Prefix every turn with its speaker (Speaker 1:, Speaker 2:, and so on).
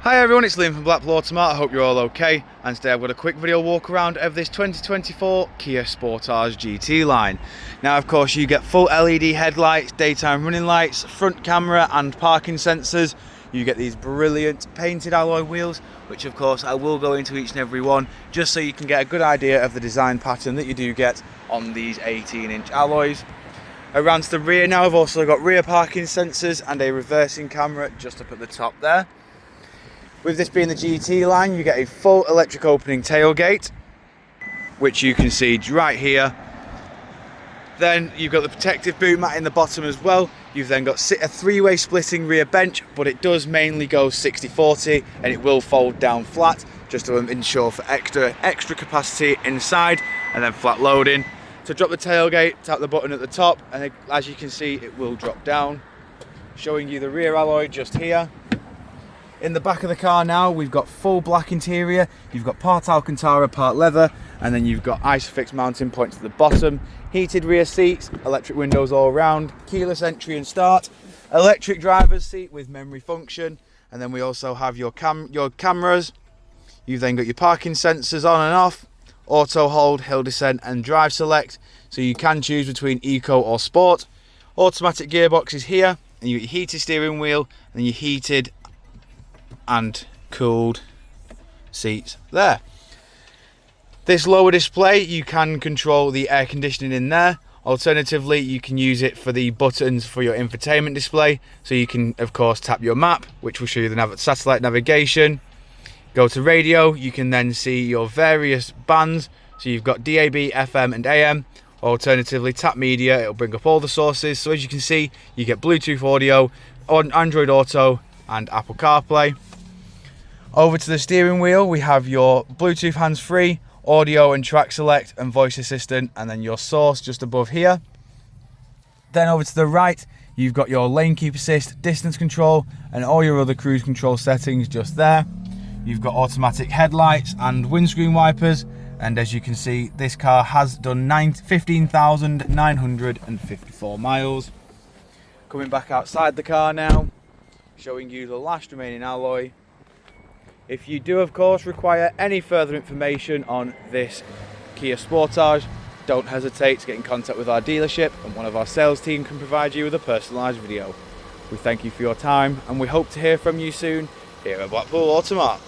Speaker 1: Hi everyone, it's Liam from Blackpool Automart. I hope you're all okay, and today I've got a quick video walk around of this 2024 Kia Sportage GT line. Now of course you get full LED headlights, daytime running lights, front camera and parking sensors. You get these brilliant painted alloy wheels, which of course I will go into each and every one just so you can get a good idea of the design pattern that you do get on these 18-inch alloys. Around to the rear now, I've also got rear parking sensors and a reversing camera just up at the top there. With this being the GT line, you get a full electric opening tailgate, which you can see right here. Then you've got the protective boot mat in the bottom as well. You've then got a three-way splitting rear bench, but it does mainly go 60/40 and it will fold down flat just to ensure for extra capacity inside, and then flat loading. To drop the tailgate, tap the button at the top, and as you can see, it will drop down. Showing you the rear alloy just here. In the back of the car now, we've got full black interior. You've got part Alcantara, part leather, and then you've got Isofix mounting points at the bottom, heated rear seats, electric windows all around, keyless entry and start, electric driver's seat with memory function, and then we also have your cameras. You've then got your parking sensors on and off, auto hold, hill descent and drive select, so you can choose between eco or sport. Automatic gearbox is here, and you get your heated steering wheel and your heated and cooled seats there. This lower display, you can control the air conditioning in there. Alternatively, you can use it for the buttons for your infotainment display, so you can of course tap your map, which will show you the satellite navigation. Go to radio, you can then see your various bands, so you've got DAB, FM and AM. Alternatively, tap media, it'll bring up all the sources, so as you can see you get Bluetooth audio, on Android Auto and Apple CarPlay. Over to the steering wheel, we have your Bluetooth hands-free, audio and track select and voice assistant, and then your source just above here. Then over to the right, you've got your lane keep assist, distance control and all your other cruise control settings just there. You've got automatic headlights and windscreen wipers, and as you can see, this car has done 15,954 miles. Coming back outside the car now, showing you the last remaining alloy. If you do of course require any further information on this Kia Sportage, don't hesitate to get in contact with our dealership, and one of our sales team can provide you with a personalised video. We thank you for your time and we hope to hear from you soon here at Blackpool Automart.